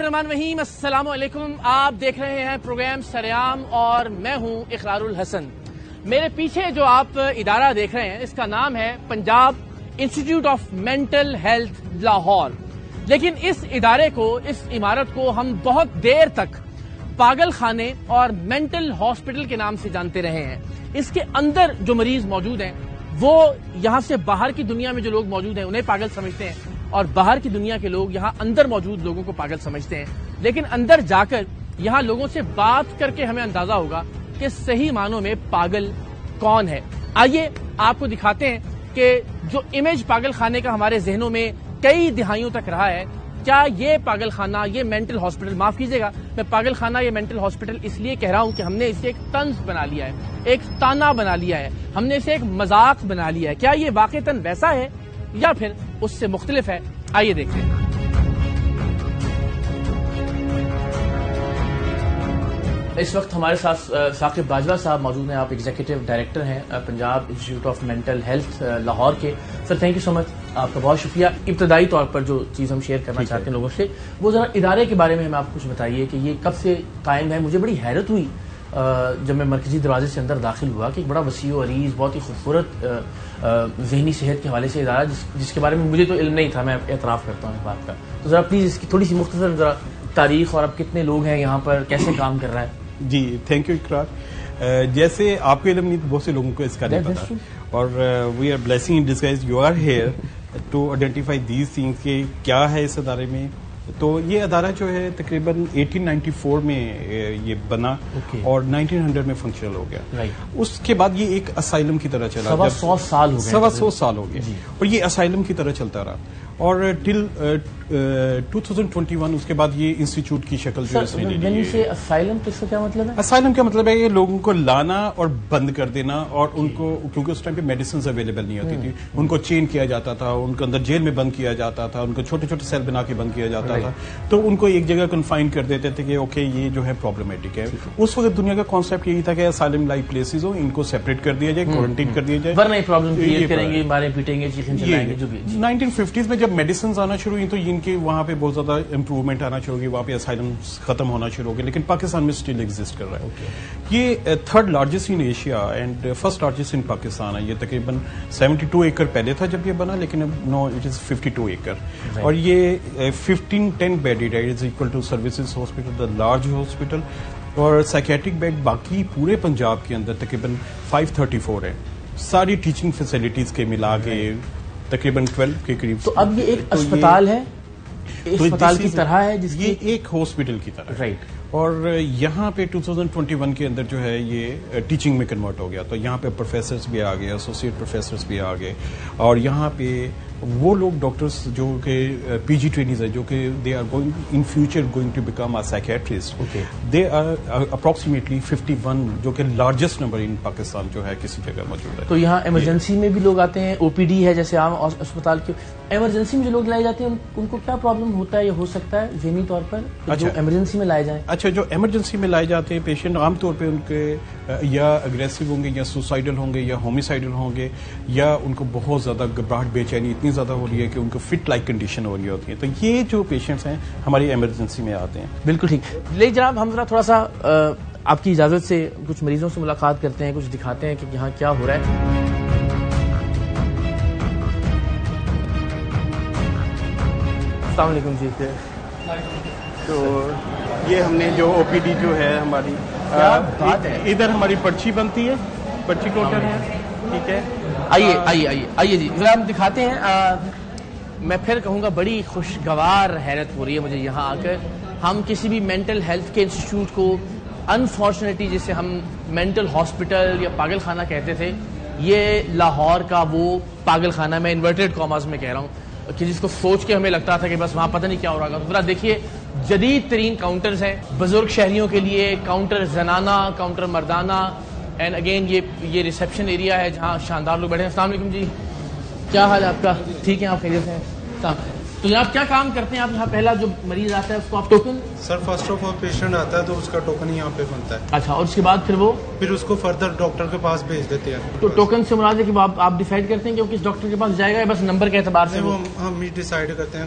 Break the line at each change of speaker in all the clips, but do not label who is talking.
الرحمن الرحیم، السلام علیکم. آپ دیکھ رہے ہیں پروگرام سریام اور میں ہوں اقرار الحسن. میرے پیچھے جو آپ ادارہ دیکھ رہے ہیں اس کا نام ہے Punjab institute of mental health Lahore. لیکن اس ادارے کو، اس عمارت کو ہم بہت دیر تک پاگل خانے اور مینٹل ہاسپٹل کے نام سے جانتے رہے ہیں. اس کے اندر جو مریض موجود ہیں وہ یہاں سے باہر کی دنیا میں جو لوگ موجود ہیں انہیں پاگل سمجھتے ہیں اور باہر کی دنیا کے لوگ یہاں اندر موجود لوگوں کو پاگل سمجھتے ہیں. لیکن اندر جا کر یہاں لوگوں سے بات کر کے ہمیں اندازہ ہوگا کہ صحیح معنوں میں پاگل کون ہے. آئیے آپ کو دکھاتے ہیں کہ جو امیج پاگل خانے کا ہمارے ذہنوں میں کئی دہائیوں تک رہا ہے، کیا یہ پاگل خانہ، یہ مینٹل ہاسپٹل، معاف کیجیے گا میں پاگل خانہ یہ مینٹل ہاسپٹل اس لیے کہہ رہا ہوں کہ ہم نے اسے ایک طنز بنا لیا ہے، ایک تانا بنا لیا ہے، ہم نے اسے ایک مذاق بنا لیا ہے. کیا یہ واقعتاً ویسا ہے یا پھر اس سے مختلف ہے؟ آئیے دیکھتے ہیں. اس وقت ہمارے ساتھ ثاقب باجوہ صاحب موجود ہیں. آپ ایگزیکٹو ڈائریکٹر ہیں Punjab institute of mental health Lahore کے. سر تھینک یو سو مچ، آپ کا بہت شکریہ. ابتدائی طور پر جو چیز ہم شیئر کرنا چاہتے ہیں لوگوں سے، وہ ذرا ادارے کے بارے میں ہمیں آپ کچھ بتائیے کہ یہ کب سے قائم ہے. مجھے بڑی حیرت ہوئی جب میں مرکزی دروازے سے اندر داخل ہوا کہ ایک بڑا وسیع و عریض، بہت ہی خوبصورت ذہنی صحت کے حوالے سے ادارہ جس کے بارے میں مجھے تو علم نہیں تھا. میں اعتراف کرتا ہوں اس بات کا. تو ذرا پلیز اس کی تھوڑی سی مختصر ذرا تاریخ اور اب کتنے لوگ ہیں یہاں پر، کیسے کام کر رہا ہے.
جی تھینک یو اقرار. جیسے آپ کو علم نہیں تو بہت سے لوگوں کو اس کا نہیں پتا، اور we are blessing in disguise you are here to identify these things کہ کیا ہے اس ادارے میں. تو یہ ادارہ جو ہے تقریباً 1894 میں یہ بنا اور 1900 میں فنکشنل ہو گیا. اس کے بعد یہ ایک اسائلم کی طرح چلا،
100 سال
ہو گئے اور یہ اسائلم کی طرح چلتا رہا. اور ٹل 2021 اس کے بعد یہ انسٹیٹیوٹ کی شکل جو ہے.
اسائلم کا کیا مطلب ہے؟
اسائلم کا مطلب ہے یہ لوگوں کو لانا اور بند کر دینا، اور ان کو کیونکہ اس ٹائم پہ میڈیسنز اویلیبل نہیں ہوتی تھی، ان کو چین کیا جاتا تھا، ان کو اندر جیل میں بند کیا جاتا تھا، ان کو چھوٹے چھوٹے سیل بنا کے بند کیا جاتا تھا. تو ان کو ایک جگہ کنفائن کر دیتے تھے کہ اوکے یہ جو ہے پرابلمیٹک ہے. اس وقت دنیا کا کانسیپٹ یہی تھا کہ اسائلم لائک پلیسز ہو، ان کو سیپریٹ کر دیا جائے، کوارنٹین کر دیا جائے،
ورنہ پرابلم کریٹ کریں گے، مارے پیٹیں گے، چیخیں چلائیں گے.
1950s میں جب میڈیسنز آنا شروع ہوئی تو ان کے وہاں پہ بہت زیادہ امپروومنٹ آنا شروع ہوگی، وہاں پہ اسائلم ختم ہونا شروع ہو گیا. لیکن پاکستان میں اسٹل ایگزسٹ کر رہا ہے. یہ third largest in Asia and first largest in Pakistan ہے. یہ تقریباً 72 ایکڑ پہلے تھا جب یہ بنا، لیکن اب نو اٹ از 52 ایکڑ. اور یہ 1510 bed is equal to services hospital, the large hospital. اور سائکیٹرک بیڈ باقی پورے پنجاب کے اندر تقریباً 534 ہے. ساری ٹیچنگ فیسلٹیز کے ملا کے تقریباً 12 کے قریب.
تو اب یہ ایک اسپتال ہے، اسپتال کی طرح ہے، جس
یہ ایک ہاسپٹل کی طرح. رائٹ. اور یہاں پہ 2021 کے اندر جو ہے یہ ٹیچنگ میں کنورٹ ہو گیا. تو یہاں پہ پروفیسرز بھی آ گئے، ایسوسیٹ پروفیسرز بھی آ گئے، اور یہاں پہ وہ لوگ ڈاکٹرز جو کہ پی جی ٹرینیز ہیں، جو کہ they are going in future going to become a psychiatrist. They are approximately 51، جو کہ لارجسٹ نمبر ان پاکستان جو ہے کسی جگہ موجود ہے.
تو یہاں ایمرجنسی میں بھی لوگ آتے ہیں، او پی ڈی ہے جیسے عام اسپتال کے. ایمرجنسی میں جو لوگ لائے جاتے ہیں ان کو کیا پرابلم ہوتا ہے یا ہو سکتا ہے ذہنی طور پر جو ایمرجنسی میں لائے جائیں؟
اچھا، جو ایمرجنسی میں لائے جاتے ہیں پیشنٹ عام طور پہ ان کے یا اگریسو ہوں گے، یا سوسائڈل ہوں گے، یا ہومیسائڈل ہوں گے، یا ان کو بہت زیادہ گھبراہٹ بے چینی اتنی زیادہ ہو رہی ہے کہ ان کو فٹ لائک کنڈیشن ہو رہی ہوتی ہے. تو یہ جو پیشنٹس ہیں ہماری ایمرجنسی میں آتے ہیں.
بالکل ٹھیک. لیکن جناب ہم ذرا تھوڑا سا آپ کی اجازت سے کچھ مریضوں سے ملاقات کرتے ہیں، کچھ دکھاتے ہیں کہ یہاں کیا ہو رہا ہے. السلام علیکم جی.
تو یہ ہم نے جو او پی ڈی جو ہے ہماری ادھر ہماری پرچی بنتی ہے، پرچی کاؤنٹر ہے. ٹھیک ہے،
آئیے جی ذرا ہم دکھاتے ہیں. میں پھر کہوں گا بڑی خوشگوار حیرت ہو رہی ہے مجھے یہاں آ کر. ہم کسی بھی مینٹل ہیلتھ کے انسٹیٹیوٹ کو انفارچونیٹلی جسے ہم مینٹل ہاسپٹل یا پاگل خانہ کہتے تھے، یہ لاہور کا وہ پاگل خانہ، میں انورٹڈ کاماز میں کہہ رہا ہوں، کہ جس کو سوچ کے ہمیں لگتا تھا کہ بس وہاں پتہ نہیں کیا ہو رہا. ذرا دیکھیے جدید ترین کاؤنٹرز ہیں بزرگ شہریوں کے لیے، کاؤنٹر زنانہ، کاؤنٹر مردانہ. اینڈ اگین یہ ریسیپشن ایریا ہے جہاں شاندار لوگ بیٹھے ہیں. السلام علیکم جی، کیا حال ہے آپ کا؟ ٹھیک ہے، آپ خیریت سے ہیں؟ تو جناب کیا کام کرتے ہیں آپ یہاں؟ پہلا جو مریض آتا ہے اس کو آپ token?
Sir first of all patient آتا ہے تو اس کا ٹوکن یہاں پہ بنتا ہے.
اچھا، اور اس کے بعد پھر
اس کو فردر ڈاکٹر کے پاس بھیج دیتے ہیں.
تو ٹوکن سے مراد ہے کہ آپ ڈیسائیڈ کرتے ہیں کہ وہ کس ڈاکٹر کے پاس جائے گا، بس نمبر کے اعتبار سے
ہم ہی ڈیسائیڈ کرتے ہیں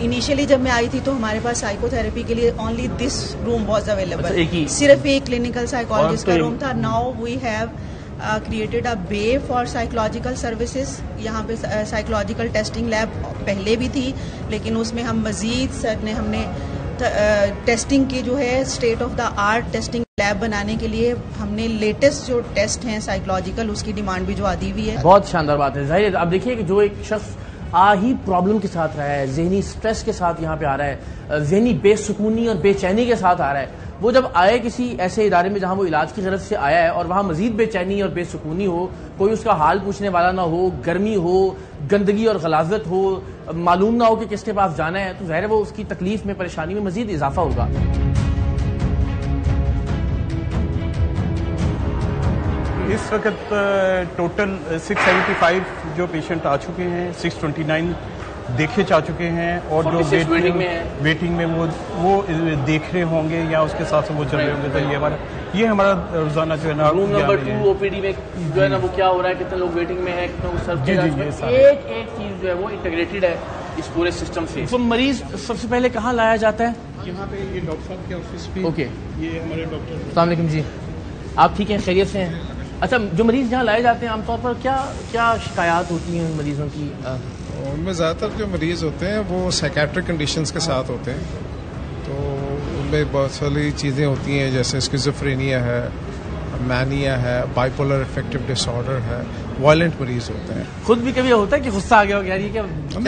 انیشیلی جب میں آئی تھی تو ہمارے پاس سائیکو تھراپی کے لیے only this room was available,
ایک ہی
صرف ایک کلینکل سائیکالوجسٹ کا روم تھا. Now we have created a bay for psychological services. یہاں پہ سائیکولوجیکل ٹیسٹنگ لیب پہلے بھی تھی, لیکن اس میں ہم مزید سر نے ہم نے ٹیسٹنگ کی جو ہے state of the art testing lab بنانے کے لیے ہم نے لیٹسٹ جو ٹیسٹ ہیں سائیکولوجیکل اس کی ڈیمانڈ بھی جو آدھی ہوئی ہے.
بہت شاندار بات ہے. ظاہر آپ دیکھیے کہ جو ایک شخص ہی پرابلم کے ساتھ رہا ہے, ذہنی سٹریس کے ساتھ یہاں پہ آ رہا ہے, ذہنی بے سکونی اور بے چینی کے ساتھ آ رہا ہے, وہ جب آئے کسی ایسے ادارے میں جہاں وہ علاج کی غرض سے آیا ہے اور وہاں مزید بے چینی اور بے سکونی ہو, کوئی اس کا حال پوچھنے والا نہ ہو, گرمی ہو, گندگی اور غلاظت ہو, معلوم نہ ہو کہ کس کے پاس جانا ہے, تو ظاہر ہے وہ اس کی تکلیف میں پریشانی میں مزید اضافہ ہوگا.
اس وقت ٹوٹل 675 جو پیشنٹ آ چکے ہیں, 629 دیکھے جا چکے ہیں, اور جو ویٹنگ میں وہ دیکھ رہے ہوں گے یا اس کے ساتھ وہ چل رہے ہوں گے. تو یہ ہمارا روزانہ جو ہے نا
روم نمبر 2 او پی ڈی میں جو ہے نا وہ کیا ہو رہا ہے, کتنے لوگ ویٹنگ میں ہیں, کتنے لوگ سرو کیا جا رہا ہے, ایک چیز جو ہے وہ انٹیگریٹڈ ہے اس پورے سسٹم سے. تو مریض سب سے پہلے کہاں لایا جاتا ہے؟
یہاں پہ یہ ڈاکٹر صاحب کے آفس پہ.
اوکے,
یہ ہمارے ڈاکٹر.
السلام علیکم جی, آپ ٹھیک ہیں, خیریت سے ہیں؟ اچھا, جو مریض جہاں لائے جاتے ہیں عام طور پر کیا شکایات ہوتی ہیں ان مریضوں کی؟
ان میں زیادہ تر جو مریض ہوتے ہیں وہ سائیکیٹرک کنڈیشنز کے ساتھ ہوتے ہیں, تو ان میں بہت ساری چیزیں ہوتی ہیں جیسے اسکیزوفرینیا ہے, مینیا ہے, bipolar affective disorder ہے, وائلنٹ مریض ہوتے ہیں.
خود بھی کبھی ہوتا ہے کہ غصہ آ گیا ہو یار یہ کیا,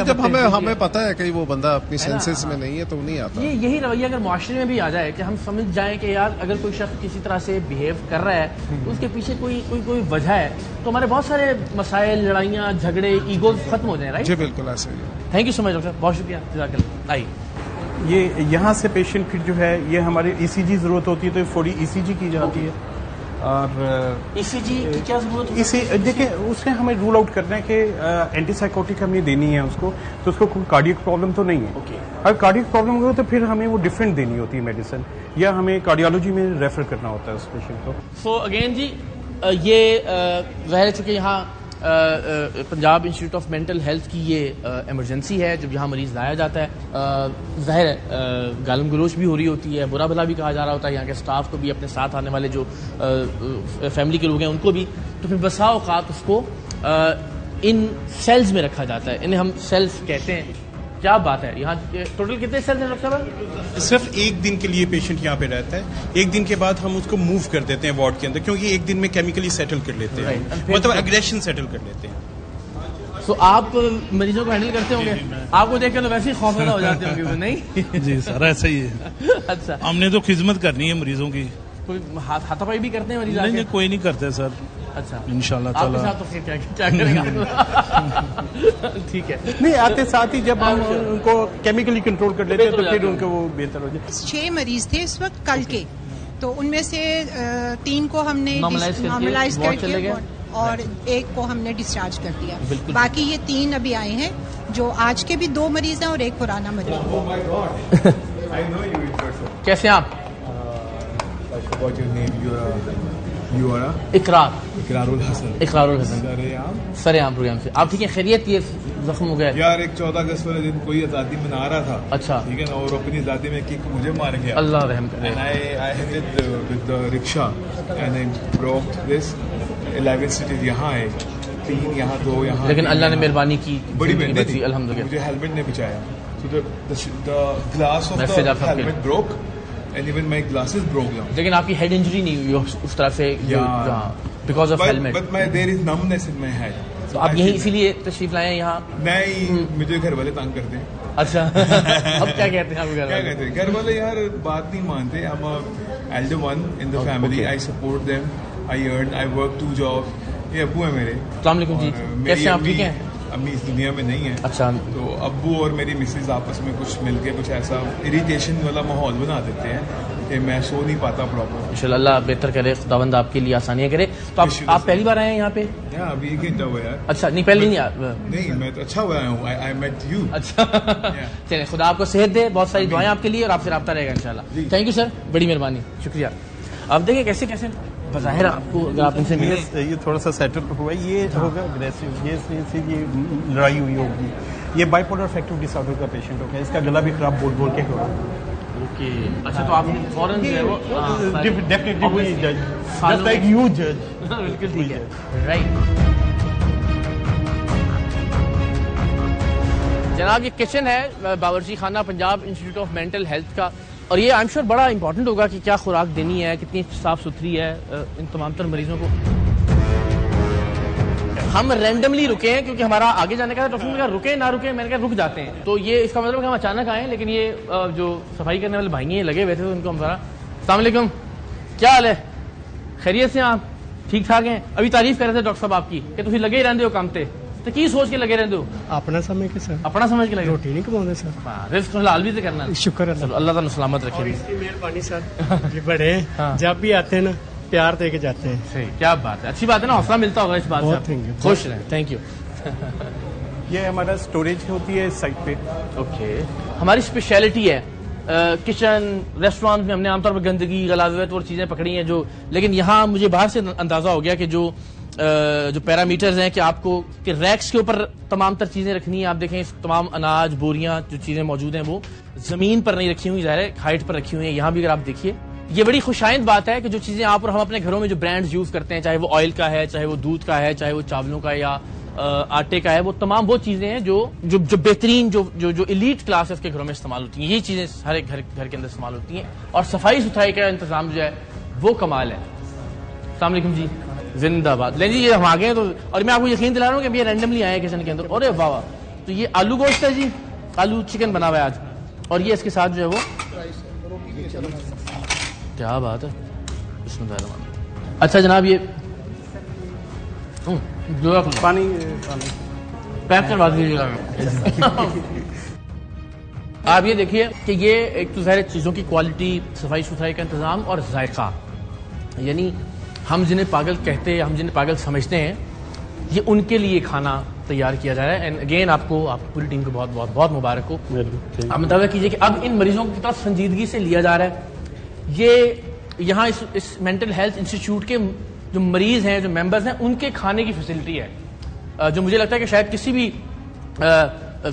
جب ہمیں پتہ ہے کہ وہ بندہ اپنی سینسز میں نہیں ہے تو نہیں آتا.
یہی رویہ اگر معاشرے میں بھی آ جائے کہ ہم سمجھ جائیں کہ یار اگر کوئی شخص کسی طرح سے بہیو کر رہا ہے تو اس کے پیچھے کوئی وجہ ہے, تو ہمارے بہت سارے مسائل, لڑائیاں, جھگڑے, ایگوز ختم ہو جائیں. رائٹ
جی بالکل ایسے ہی.
Thank you so much doctor, بہت شکریہ, جزاک اللہ. آئیے,
یہ یہاں سے پیشنٹ پھر جو ہے یہ ہمارے ای سی جی ضرورت ہوتی ہے تو فوری ای سی جی کی جاتی ہے. اور
ای سی جی کی کیا ضرورت ہے؟
دیکھیں اس میں ہمیں رول آؤٹ کرنا ہے کہ اینٹی سائیکوٹک ہمیں دینی ہے اس کو, تو اس کو کوئی کارڈیک پرابلم تو نہیں ہے. اگر کارڈیک پرابلم ہو تو پھر ہمیں وہ ڈفرینٹ دینی ہوتی ہے میڈیسن, یا ہمیں کارڈیالوجی میں ریفر کرنا ہوتا ہے اس پیشنٹ کو.
سو اگین جی, یہ ظاہر چونکہ یہاں Punjab institute of mental health کی یہ ایمرجنسی ہے, جب یہاں مریض لایا جاتا ہے ظاہر ہے گالم گلوچ بھی ہو رہی ہوتی ہے, برا بھلا بھی کہا جا رہا ہوتا ہے یہاں کے اسٹاف کو بھی, اپنے ساتھ آنے والے جو فیملی کے لوگ ہیں ان کو بھی, تو پھر بسا اوقات اس کو ان سیلز میں رکھا جاتا ہے, انہیں ہم سیلز کہتے ہیں. کیا بات ہے, یہاں ٹوٹل کتنے سیلز ہیں ڈاکٹر صاحب؟
صرف ایک دن کے لیے پیشنٹ یہاں پہ رہتا ہے, ایک دن کے بعد ہم اس کو موو کر دیتے ہیں وارڈ کے اندر, کیونکہ ایک دن میں کیمیکلی سیٹل کر لیتے ہیں, مطلب اگریشن سیٹل کر لیتے ہیں.
تو آپ مریضوں کو ہینڈل کرتے ہوں گے, آپ کو دیکھ کر تو ویسے ہی خوفزدہ ہو جاتے ہوں گے وہ, نہیں؟
جی سر ایسا ہی ہے.
اچھا,
ہم نے تو خدمت کرنی ہے مریضوں کی.
کوئی ہاتھا پائی بھی کرتے ہیں مریض؟
نہیں, کوئی نہیں کرتے سر.
اچھا,
انشاءاللہ
آپ
تعالی.
کے ساتھ تو پھر کیا کریں گے؟ ٹھیک ہے,
نہیں آتے ساتھ ہی جب ہم ان کو کیمیکلی کنٹرول کر لیتے ہیں تو پھر ان کو وہ بہتر ہو جائے.
6 مریض تھے اس وقت کل کے, تو ان میں سے 3 کو ہم نے نارملائز کر کے اور 1 کو ہم نے ڈسچارج کر دیا. باقی یہ 3 ابھی آئے ہیں, جو آج کے بھی 2 مریض ہیں اور 1 پرانا مریض.
کیسے ہیں آپ؟ اقرار الحسن سر عام پروگرام سے. آپ ٹھیک ہے, خیریت؟ یہ زخم ہو گیا
یار, ایک 14 اگست والے دن کوئی آزادی منا رہا تھا.
اچھا,
ٹھیک ہے نا, اور اپنی آزادی میں کک مجھے مار گیا.
اللہ رحم کرے.
رکشا اینڈ آئی بروک دس 11 سٹیز, یہاں ہے 3 یہاں 2 یہاں,
لیکن اللہ نے مہربانی کی,
بڑی محنت
تھی الحمد للہ.
مجھے ہیلمٹ نے بچایا. Glass of the helmet broke and even my glasses broke down.
لیکن آپ کی ہیڈ انجری نہیں ہوئی اس طرح سے because of helmet.
But there is numbness in my head.
تو آپ یہیں اسی لیے تشریف لائے ہیں یہاں؟
نہیں, مجھے گھر والے تنگ کرتے ہیں.
اچھا, اب کیا کہتے ہیں آپ
کیا کہتے ہیں گھر والے؟ یار بات نہیں مانتے. I'm a elder one in the family. I support them. I earn. I work 2 jobs. یہ ابو ہیں میرے.
السلام علیکم جی, کیسے ہیں آپ؟ ٹھیک ہیں؟
امی اس دنیا میں نہیں ہے.
اچھا,
تو ابو اور میری مسز آپس میں کچھ مل کے کچھ ایسا اریٹیشن والا ماحول بنا دیتے ہیں کہ میں سو نہیں پاتا پراپر.
انشاءاللہ اللہ بہتر کرے, خداوند آپ کے لیے آسانیاں کرے. تو آپ پہلی بار آئے ہیں یہاں پہ؟
ابھی 1 گھنٹہ ہوا یار.
اچھا, نہیں پہلے نہیں آیا.
نہیں, میں تو اچھا ہوا ہوں. I met you.
اچھا, چلیں, خدا آپ کو صحت دے, بہت ساری دعائیں آپ کے لیے, اور آپ سے رابطہ رہے گا انشاءاللہ. تھینک یو سر, بڑی مہربانی, شکریہ. آپ دیکھیں کیسے کیسے بظاہر آپ کو, اگر آپ ان سے ملے,
یہ تھوڑا سا سیٹل ہوا, یہ ہوگا اگریسو, یہ لڑائی ہوئی ہوگی, یہ bipolar affective disorder کا پیشنٹ ہو گیا, اس کا گلا بھی خراب بول بول کے ہو رہا ہے.
اوکے, اچھا تو آپ نے فوراً جو ہے وہ
ڈیفینیٹلی جج جسٹ لائک یو جج.
بالکل ٹھیک ہے, رائٹ. جناب یہ کچن ہے باورچی خانہ Punjab institute of mental health کا, اور یہ آئی ایم شیور بڑا امپورٹنٹ ہوگا کہ کیا خوراک دینی ہے, کتنی صاف ستھری ہے ان تمام تر مریضوں کو. ہم رینڈملی رکے ہیں کیونکہ ہمارا آگے جانے کا ڈاکٹر نے کہا رکے نہ رکے, میں نے کہا رک جاتے ہیں. تو یہ اس کا مطلب کہ ہم اچانک آئے ہیں, لیکن یہ جو صفائی کرنے والے بھائی ہیں لگے ہوئے تھے, تو ان کو ہم ذرا السلام علیکم, کیا حال ہے, خیریت سے آپ ٹھیک ٹھاک ہیں. ابھی تعریف کر رہے تھے ڈاکٹر صاحب آپ کی کہ تھی لگے ہی رہتے ہو کام تے, تو کی سوچ کے لگے رہتے ہو؟
اپنا سمجھ کے سر,
اپنا سمجھ کے لگے,
روٹی نہیں کماؤں سر,
رزق حلال بھی تو کرنا.
شکر ہے
اللہ تعالیٰ سلامت رکھے.
اس کی مہربانی سر, یہ بڑے جب بھی آتے ہیں نا پیار دے کے جاتے ہیں.
صحیح, کیا بات ہے, اچھی بات ہے نا, حوصلہ ملتا ہوگا اس بات سے. خوش رہیں, تھینک یو.
یہ ہمارا اسٹوریج ہوتی ہے سائٹ پہ.
اوکے, ہماری اسپیشلٹی ہے کچن ریسٹورانٹ میں ہم نے عام طور پر گندگی غلاظت اور چیزیں پکڑی ہیں جو, لیکن یہاں مجھے باہر سے اندازہ ہو گیا کہ جو پیرامیٹرز ہیں کہ آپ کو کہ ریکس کے اوپر تمام تر چیزیں رکھنی ہیں. آپ دیکھیں تمام اناج بوریاں جو چیزیں موجود ہیں وہ زمین پر نہیں رکھی ہوئی, ظاہر ہے ہائٹ پر رکھی ہوئی ہیں. یہاں بھی اگر آپ دیکھیے یہ بڑی خوشائند بات ہے کہ جو چیزیں آپ اور ہم اپنے گھروں میں جو برانڈز یوز کرتے ہیں, چاہے وہ آئل کا ہے, چاہے وہ دودھ کا ہے, چاہے وہ چاولوں کا یا آٹے کا ہے, وہ تمام وہ چیزیں ہیں جو بہترین جو ایلیٹ کلاس ہے اس کے گھروں میں استعمال ہوتی ہیں. یہی چیزیں ہر ایک گھر کے اندر استعمال ہوتی ہیں, اور صفائی ستھرائی کا انتظام جو ہے وہ کمال ہے. السلام علیکم جی, زندہ باد. لیں جی یہ ہم آ گئے ہیں تو, اور میں آپ کو یقین دلا رہا ہوں کہ یہ رینڈملی آئے ہیں کچن کے اندر. اور واہ واہ, تو یہ آلو گوشت ہے جی, آلو چکن بنا ہوا ہے آج, اور یہ اس کے ساتھ جو ہے وہ کیا بات ہے. بسم اللہ الرحمن الرحیم. اچھا جناب یہ
پانی
پیک کروا دیجیے. آپ یہ دیکھیے کہ یہ ایک تو ظاہر چیزوں کی کوالٹی, صفائی ستھرائی کا انتظام اور ذائقہ, یعنی ہم جنہیں پاگل کہتے ہیں, ہم جنہیں پاگل سمجھتے ہیں, یہ ان کے لیے کھانا تیار کیا جا رہا ہے. اینڈ اگین آپ کو پوری ٹیم کو بہت بہت بہت مبارک ہو. آپ مطالبہ کیجیے کہ اب ان مریضوں کو کتنا سنجیدگی سے لیا جا رہا ہے. یہ یہاں اس مینٹل ہیلتھ انسٹیٹیوٹ کے جو مریض ہیں, جو ممبرز ہیں, ان کے کھانے کی فیسلٹی ہے جو مجھے لگتا ہے کہ شاید کسی بھی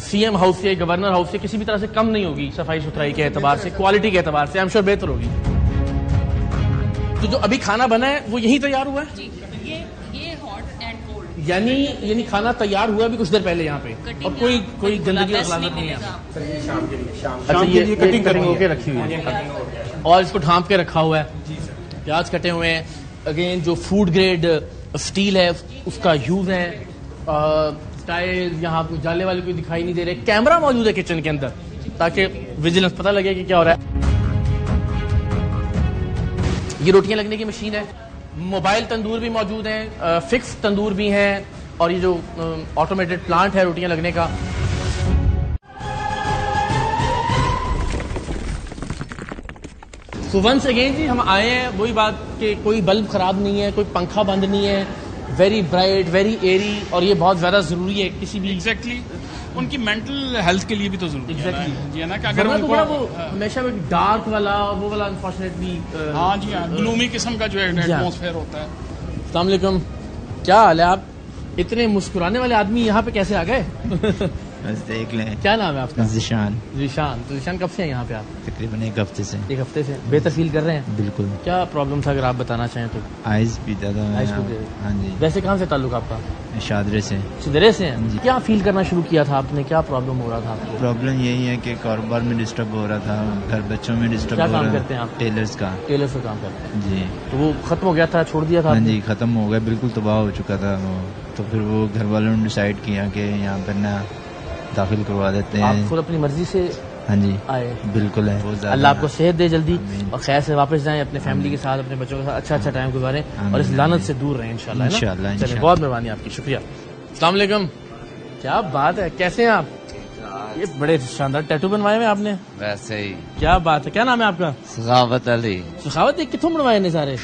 سی ایم ہاؤس سے, گورنر ہاؤس سے کسی بھی طرح سے کم نہیں ہوگی صفائی ستھرائی کے اعتبار سے, کوالٹی کے اعتبار سے. آئی ایم شیور بہتر ہوگی. تو جو ابھی کھانا بنا ہے وہ یہی تیار ہوا ہے,
یہ ہاٹ اینڈ کولڈ,
یعنی کھانا تیار ہوا بھی کچھ دیر پہلے یہاں پہ, اور کوئی گندگی اور غلاظت نہیں ہے. اچھا یہ کٹنگ ہو کے رکھی ہوئی ہے اور اس کو ڈھانپ کے رکھا ہوا ہے. پیاز کٹے ہوئے ہیں. اگین جو فوڈ گریڈ اسٹیل ہے اس کا یوز ہے. ٹائل یہاں جالے والے کوئی دکھائی نہیں دے رہے. کیمرہ موجود ہے کچن کے اندر تاکہ ویجیلنس پتہ لگے کہ کیا ہو رہا ہے. یہ روٹیاں لگنے کی مشین ہے. موبائل تندور بھی موجود ہیں, فکس تندور بھی ہیں, اور یہ جو آٹومیٹڈ پلانٹ ہے روٹیاں لگنے کا. سو ونس اگین جی ہم آئے ہیں, وہی بات کہ کوئی بلب خراب نہیں ہے, کوئی پنکھا بند نہیں ہے, ویری برائٹ, ویری ایری, اور یہ بہت زیادہ ضروری ہے کسی بھی
ایگزیکٹلی ان کی مینٹل ہیلتھ کے لیے بھی تو ضروری ہے نا, کہ اگر
ان کو ہمیشہ ڈارک والا وہ والا انفارچونیٹلی
ہاں جی ہاں گلومی قسم کا جو ہے ایٹماسفیئر ہوتا ہے.
السلام علیکم, کیا حال ہے آپ؟ اتنے مسکرانے والے آدمی یہاں پہ کیسے آ گئے؟
بس دیکھ لیں.
کیا نام ہے آپ کا؟
ذیشان.
تو ذیشان کب سے ہیں یہاں پہ آپ؟
تقریباً ایک ہفتے سے.
ایک ہفتے سے بہتر فیل کر رہے ہیں؟
بالکل.
کیا پرابلم تھا اگر آپ بتانا چاہیں تو؟
آئز پیتا تھا.
ہاں جی. ویسے کہاں سے تعلق آپ کا؟
شادرے سے.
شادرے سے ہیں. کیا فیل کرنا شروع کیا تھا آپ نے, کیا پرابلم ہو رہا تھا آپ کو؟
پرابلم یہی ہے کہ کاروبار میں ڈسٹرب ہو رہا تھا, گھر بچوں میں ڈسٹرب ہو رہا تھا.
کیا کام کرتے ہیں آپ؟
ٹیلرز کا.
ٹیلر سے کام کرتے ہیں
جی.
تو وہ ختم ہو گیا تھا, چھوڑ دیا تھا؟
ہاں جی ختم ہو گیا, بالکل تباہ ہو چکا تھا وہ. تو پھر وہ گھر والوں نے ڈیسائیڈ کیا کہ یہاں پر نا داخل کروا دیتے ہیں.
آپ خود اپنی مرضی سے
ہاں جی
آئے؟
بالکل ہے.
اللہ آپ کو صحت دے جلدی, اور خیر سے واپس جائیں اپنے فیملی کے ساتھ, اپنے بچوں کے ساتھ اچھا ٹائم گزاریں, اور اس لعنت سے دور رہیں انشاءاللہ. چلیں, بہت مہربانی آپ کی, شکریہ. السلام علیکم. کیا بات ہے, کیسے ہیں آپ؟ یہ بڑے شاندار ٹیٹو بنوائے ہوئے آپ نے.
ویسے ہی.
کیا بات ہے, کیا نام ہے آپ کا؟
سخاوت علی.
سخاوت, کتوں بنوائے نے سارے؟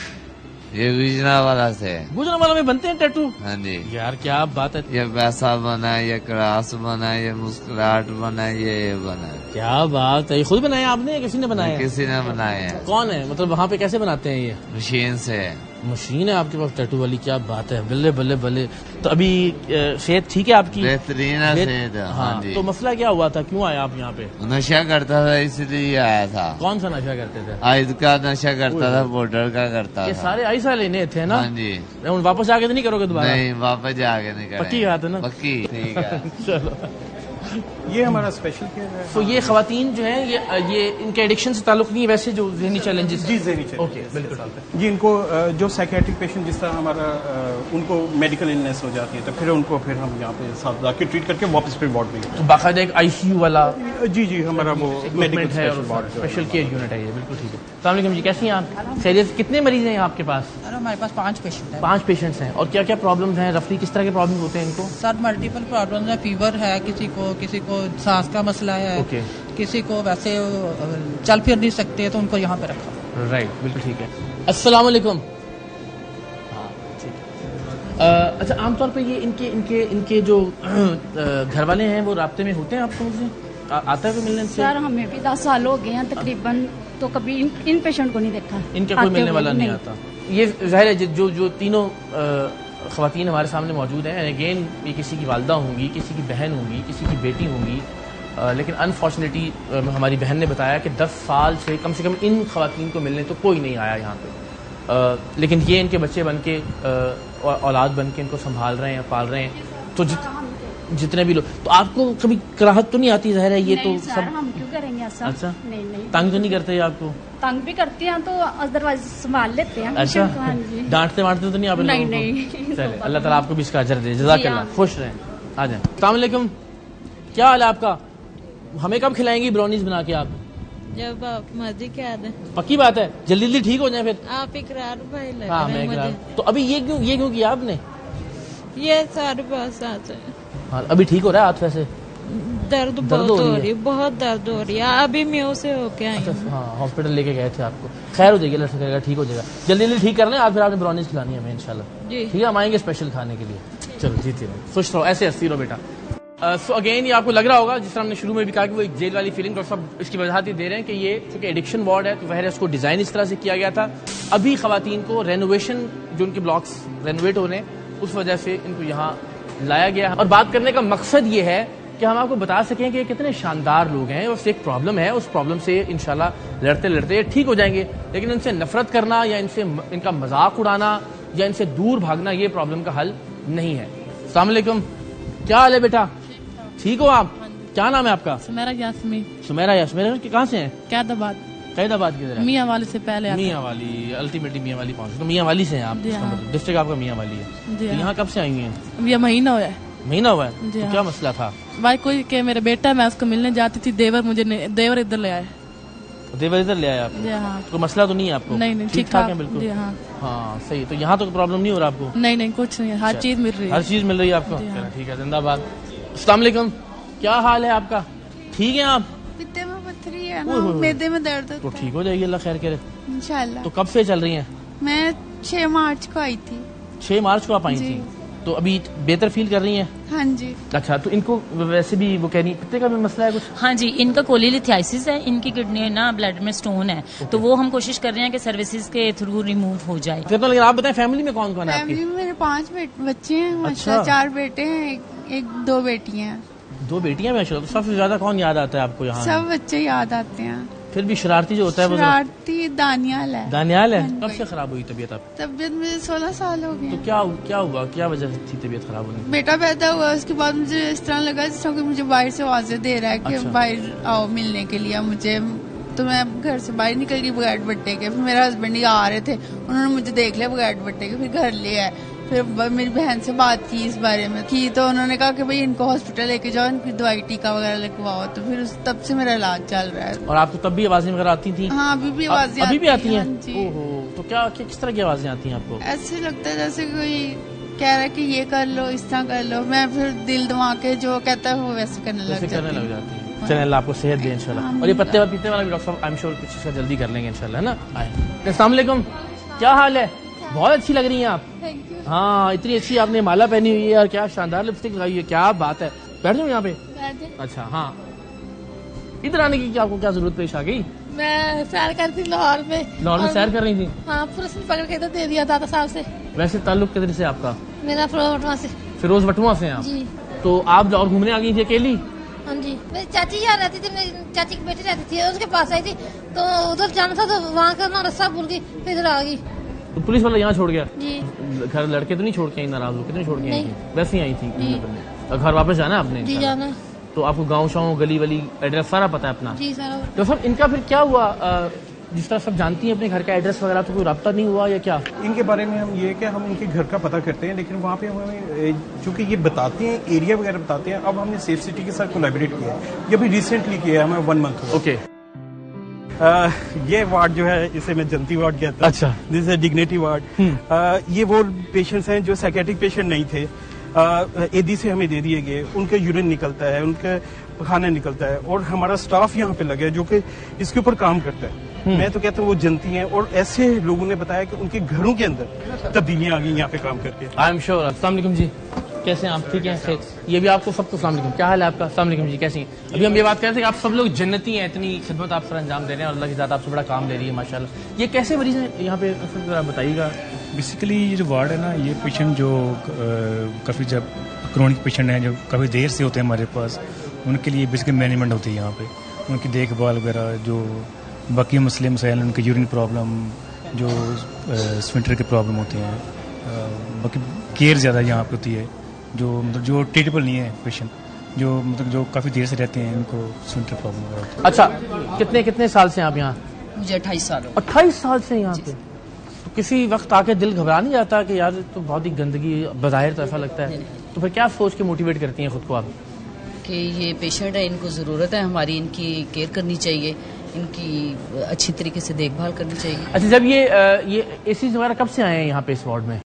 یہ گجرانوالہ سے.
گجرانوالہ میں بنتے ہیں ٹیٹو؟
ہاں جی.
یار کیا بات ہے.
یہ پیسہ بنا, یہ کراس بنا, یہ مسکراہٹ بنا, یہ بنا.
کیا بات ہے, یہ خود بنایا آپ نے یا کسی نے بنایا؟
کسی نے بنایا ہے.
کون ہے, مطلب وہاں پہ کیسے بناتے ہیں یہ؟
مشین سے.
مشین ہے آپ کے پاس ٹیٹو والی, کیا بات ہے, بلے بلے بلے. تو ابھی صحت ٹھیک ہے آپ کی؟
بہترین صحت.
ہاں جی. تو مسئلہ کیا ہوا تھا, کیوں آئے آپ یہاں پہ؟
نشہ کرتا تھا اس لیے آیا تھا.
کون سا نشہ کرتے تھے؟
عائد کا نشہ کرتا تھا, پاؤڈر کا کرتا تھا.
یہ سارے ایسا لینے تھے نا؟
ہاں جی.
واپس جا کے تو نہیں کرو گے دوبارہ؟
نہیں, واپس جا کے نہیں کریں.
پکی بات ہے نا؟
پکی. ٹھیک ہے.
چلو,
یہ ہمارا اسپیشل کیئر ہے.
تو یہ خواتین جو ہیں یہ ان کے ایڈکشن سے تعلق نہیں ہے, ویسے جو ذہنی چیلنجز.
جی ذہنی چیلنج.
اوکے بالکل.
جی ان کو جو سائیکیٹرک پیشنٹ جس طرح ہمارا ان کو میڈیکل النیس ہو جاتی ہے تو پھر ان کو پھر ہم یہاں پہ ساتھ لا کے ٹریٹ کر کے واپس پھر وارڈ میں.
تو باقاعدہ ایک آئی سی یو والا؟
جی جی, ہمارا وہ میڈیکل
ہے, اسپیشل کیئر یونٹ ہے یہ. بالکل ٹھیک ہے. السلام علیکم جی, کیسی ہیں آپ؟ خیریت. کتنے مریض ہیں آپ کے پاس؟
سر ہمارے پاس 5 پیشنٹ ہیں.
5 پیشنٹس ہیں. اور کیا کیا پرابلمز ہیں رفلی, کس طرح کے پرابلم ہوتے ہیں ان کو؟
سر ملٹیپل پرابلمز ہیں. فیور ہے کسی کو سانس کا مسئلہ ہے, کسی کو ویسے چل پھر نہیں سکتے تو ان کو یہاں پہ رکھا.
رائٹ, بالکل ٹھیک ہے. السلام علیکم. اچھا, عام طور پہ یہ ان کے جو گھر والے ہیں وہ رابطے میں ہوتے ہیں آپ کو سے؟ آتا ہے کوئی ملنے سے؟
سر ہمیں بھی 10 سال ہو گئے ہیں تقریباً, تو کبھی ان پیشنٹ کو نہیں دیکھا.
ان کا کوئی ملنے والا نہیں آتا. یہ ظاہر ہے جو تینوں خواتین ہمارے سامنے موجود ہیں, اگین یہ کسی کی والدہ ہوں گی, کسی کی بہن ہوں گی, کسی کی بیٹی ہوں گی, لیکن انفارچونیٹلی ہماری بہن نے بتایا کہ 10 سال سے کم ان خواتین کو ملنے تو کوئی نہیں آیا یہاں پہ, لیکن یہ ان کے بچے بن کے اولاد بن کے ان کو سنبھال رہے ہیں, پال رہے ہیں. تو جتنے بھی لوگ, تو آپ کو کبھی کراہت تو نہیں آتی؟ ظاہر ہے یہ تو سب.
ہم کیوں کریں گے ایسا؟
اچھا,
نہیں
تنگ تو نہیں کرتے آپ کو؟
تنگ بھی کرتے ہیں تو ادروائز سنبھال لیتے ہیں.
اچھا, ڈانٹتے وانٹتے تو نہیں آپ؟
نہیں.
چلے, اللہ تعالیٰ آپ کو بھی اس کا اجر دے, جزاک اللہ, خوش رہیں. آ جائیں. السلام علیکم, کیا حال ہے آپ کا؟ ہمیں کب کھلائیں گی برونیز بنا کے آپ؟
جب آپ مرضی کے آ جائیں.
پکی بات ہے, جلدی جلدی ٹھیک ہو جائیں پھر.
آپ اقرار بھائی لگ
ہاں میں اقرار. تو ابھی یہ کیوں کیا آپ نے؟
یہ سارے پاس آ جائیں.
ہاں, ابھی ٹھیک ہو رہا ہے ہاتھ ویسے؟
درد بہت ہو رہی ہے, بہت درد ہو رہی ہے. ابھی میو سے ہو کے آئی.
ہاں, ہاسپٹل لے کے گئے تھے آپ کو. خیر ہو جائے گی, اللہ سے کرے گا ٹھیک ہو جائے گا. جلدی جلدی ٹھیک کر لیں آپ, پھر آپ نے برونیز کھلانی ہے ہمیں انشاءاللہ.
جی
ٹھیک ہے, ہم آئیں گے اسپیشل کھانے کے لیے. چلو جیتے رہو, خوش رہو, ایسے ہنستی رہو بیٹا. سو اگین یہ آپ کو لگ رہا ہوگا جس طرح ہم نے شروع میں بھی کہا کہ وہ ایک جیل والی فیلنگ, اور سب اس کی وجاہت یہ دے رہے ہیں کہ یہ چونکہ ایڈکشن وارڈ ہے تو ظاہر ہے اس کو ڈیزائن اس طرح سے کیا گیا تھا. ابھی خواتین کو رینوویشن, جو ان کے بلاکس رینوویٹ ہو رہے ہیں, اس وجہ سے ان کو یہاں لایا گیا. اور بات کرنے کا مقصد یہ ہے کہ ہم آپ کو بتا سکیں کہ کتنے شاندار لوگ ہیں. اس سے ایک پرابلم ہے, اس پرابلم سے انشاءاللہ لڑتے لڑتے ٹھیک ہو جائیں گے, لیکن ان سے نفرت کرنا یا ان کا مذاق اڑانا یا ان سے دور بھاگنا یہ پرابلم کا حل نہیں ہے. السلام علیکم, کیا حال ہے بیٹا؟ ٹھیک ہو آپ؟ کیا نام ہے آپ کا؟
سمیرہ یاسمین.
سمیرہ یاسمین, کہاں سے ہیں؟
قید آباد.
قید آباد کدھر ہے؟
میاں والی سے پہلے.
میاں والی, الٹیمیٹلی میاں والی پہنچے تو میاں والی سے ہیں آپ؟ ڈسٹرکٹ آپ کا میاں والی ہے. یہاں کب سے آئی ہیں؟
یہ مہینہ ہوا ہے.
مہینہ ہوا ہے. کیا مسئلہ تھا
بھائی؟ کوئی کہ میرا بیٹا, میں اس کو ملنے جاتی تھی, دیور ادھر لے آئے.
دیور ادھر لے آئے آپ؟
جی ہاں.
کوئی مسئلہ تو نہیں ہے آپ کو؟
نہیں,
ٹھیک ٹھاک ہے بالکل.
جی ہاں.
ہاں صحیح. تو یہاں تو پرابلم نہیں ہو رہا آپ کو؟
نہیں کچھ نہیں, ہر چیز مل رہی ہے.
ہر چیز مل رہی ہے آپ کو. ٹھیک ہے, زندہ باد. السلام علیکم, کیا حال ہے آپ کا؟ ٹھیک ہے آپ؟
پیتے میں پتھری ہے نا, میدے میں درد ہوتا ہے.
تو ٹھیک ہو جائے گی, اللہ خیر کرے
انشاءاللہ.
تو کب سے چل رہی ہیں؟
میں 6 مارچ کو آئی تھی.
6 مارچ کو آپ آئی تھی, تو ابھی بہتر فیل کر رہی ہیں؟
ہاں جی.
اچھا, تو ان کو ویسے بھی وہ کہہ رہی پتے کا بھی مسئلہ ہے کچھ؟
ہاں جی, ان کا کولیلیتھیاسس ہے, ان کی کڈنی نا بلڈ میں سٹون ہے, تو وہ ہم کوشش کر رہے ہیں کہ سروسز کے تھرو ریموو ہو جائے.
لیکن آپ بتائیں فیملی میں کون کون ہے آپ کی؟
فیملی میں میرے 5 بچے ہیں ماشاءاللہ, 4 بیٹے ہیں, 2 بیٹیاں ہیں.
2 بیٹیاں ماشاءاللہ. تو سب سے زیادہ کون یاد آتا ہے آپ کو یہاں؟
سب بچے یاد آتے ہیں.
پھر بھی شرارتی جو ہوتا ہے وہ
شرارتی دانیال ہے.
دانیال ہے. کب سے خراب ہوئی طبیعت آپ؟
طبیعت مجھے 16 سال ہو گئے.
تو کیا ہوا, کیا وجہ تھی طبیعت خراب ہونے کی؟
بیٹا پیدا ہوا, اس کے بعد مجھے اس طرح لگا جس طرح کہ مجھے باہر سے آوازیں دے رہا ہے کہ باہر آؤ ملنے کے لیے مجھے. تو میں گھر سے باہر نکل گئی بغیر دوپٹے کے. پھر میرے ہسبینڈ ہی آ رہے تھے, انہوں نے مجھے دیکھ لیا بغیر دوپٹے کے, پھر گھر لے آئے. پھر میری بہن سے بات کی اس بارے میں کی, تو انہوں نے کہا کہ بھائی ان کو ہاسپٹل لے کے جاؤ, ان کی دوائی ٹیکا وغیرہ لگواؤ. تو پھر تب سے میرا علاج چل رہا ہے.
اور آپ کو تب بھی آوازیں وغیرہ آتی تھیں؟
ہاں, ابھی بھی آوازیں
آتی ہیں. تو کیا کس طرح کی آوازیں آتی ہیں آپ کو؟
ایسے لگتا ہے جیسے کوئی کہہ رہا ہے کہ یہ کر لو, اس طرح کر لو. میں پھر دل دماغ کے جو کہتا ہے وہ ویسے کرنے لگ جاتی
ہے. چلیں, اللہ آپ کو صحت دے انشاءاللہ. اور یہ پتے پیتے والا بھی ڈاکٹر صاحب آئی ایم شیور کچھ اس کا جلدی کر لیں گے انشاءاللہ, ہے نا. السلام علیکم, کیا حال ہے؟ بہت اچھی لگ رہی ہیں آپ. ہاں, اتنی اچھی آپ نے مالا پہنی ہوئی ہے اور کیا شاندار لپسٹک لگائی ہے, کیا بات ہے. بیٹھ جاؤ یہاں پہ. اچھا, ہاں, ادھر آنے کی آپ کو کیا ضرورت پیش آ گئی؟
میں سیر کرتی لاہور میں.
لاہور میں سیر کر رہی تھی؟
ہاں, پولیس نے پکڑ کے ادھر دے دیا دادا صاحب سے.
ویسے تعلق کدھر سے آپ کا؟
میرا فیروز وٹواں سے.
فیروز وٹواں سے آپ؟
جی.
تو آپ لاہور گھومنے آ گئی تھی اکیلی؟
ہاں جی, میری چاچی یہاں رہتی تھی, میری چاچی کی بیٹی رہتی تھی, اس کے پاس آئی تھی تو ادھر جانا تھا تو وہاں کا راستہ بھول گئی, پھر ادھر آ گئی.
تو پولیس والا یہاں چھوڑ گیا؟
جی.
گھر لڑکے تو نہیں چھوڑ کے آئی, ناراض ہو کے نہیں چھوڑ کے آئی تھی, ویسے ہی آئی تھی؟ گھر واپس جانا ہے آپ نے؟
جی جانا.
تو آپ کو گاؤں شاؤں گلی ولی ایڈریس سارا پتا ہے اپنا؟
جی سارا.
تو سب ان کا پھر کیا ہوا, جس طرح سب جانتی ہیں اپنے گھر کا ایڈریس وغیرہ, تو کوئی رابطہ نہیں ہوا یا کیا؟
ان کے بارے میں ہم یہ کہ ہم ان کے گھر کا پتہ کرتے ہیں, لیکن وہاں پہ ہمیں چونکہ یہ بتاتے ہیں ایریا وغیرہ بتاتے ہیں. اب ہم نے سیف سٹی کے ساتھ کولیبریٹ کیا ہے, یہ بھی ریسنٹلی کیا ہے, ہمیں 1 منتھ ہوا.
اوکے.
یہ وارڈ جو ہے اسے میں جنتی وارڈ کہتا ہوں.
اچھا.
دس از ڈگنیٹی وارڈ. یہ وہ پیشنٹس ہیں جو سائیکیٹرک پیشنٹ نہیں تھے, ایدی سے ہمیں دے دیے گئے, ان کا یورین نکلتا ہے, ان کا کھانا نکلتا ہے, اور ہمارا سٹاف یہاں پہ لگا ہے جو کہ اس کے اوپر کام کرتا ہے. میں تو کہتا ہوں وہ جنتی ہیں, اور ایسے لوگوں نے بتایا کہ ان کے گھروں کے اندر تبدیلیاں آ گئی یہاں پہ کام کر کے.
I am sure. السلام علیکم جی, کیسے ہیں آپ؟ ٹھیک ہیں؟ یہ بھی آپ کو سب کو السلام علیکم, کیا حال ہے آپ کا؟ السلام علیکم جی, کیسے ہیں؟ ابھی ہم یہ بات کر رہے تھے کہ آپ سب لوگ جنتی ہیں, اتنی خدمت آپ سر انجام دے رہے ہیں, اور اللہ کی ذات آپ سے بڑا کام لے رہی ہے ماشاء اللہ. یہ کیسے مریض ہیں یہاں پہ, ذرا بتائیے گا.
بیسیکلی یہ جو وارڈ ہے نا, یہ پیشنٹ جو کافی جب کرونک پیشنٹ ہیں جو کافی دیر سے ہوتے ہیں ہمارے پاس, ان کے لیے بیسیکلی مینجمنٹ ہوتی ہے یہاں پہ, ان کی دیکھ بھال وغیرہ, جو باقی مسئلے مسائل, ان کے یورین پرابلم, جو سفنکٹر کے پرابلم ہوتے ہیں, باقی کیئر زیادہ یہاں پہ ہوتی ہے. جو مطلب جو ٹریٹیبل نہیں ہے پیشنٹ, جو مطلب جو کافی دیر سے رہتے ہیں, ان کو سفنکٹر پرابلم وغیرہ ہوتی ہے.
اچھا, کتنے سال سے آپ یہاں؟
مجھے 28 سال.
28 سال سے یہاں پہ. تو کسی وقت آ کے دل گھبرا نہیں جاتا کہ یار تو بہت ہی گندگی, بظاہر تو ایسا لگتا ہے, تو پھر کیا سوچ کے موٹیویٹ کرتی ہیں خود کو آپ؟
کہ یہ پیشنٹ ہے, ان کو ضرورت ہے ہماری, ان کی کیئر کرنی چاہیے, ان کی اچھی طریقے سے دیکھ بھال کرنی چاہیے.
اچھا, جب یہ اے سی وغیرہ کب سے آئے ہیں یہاں پہ اس وارڈ میں؟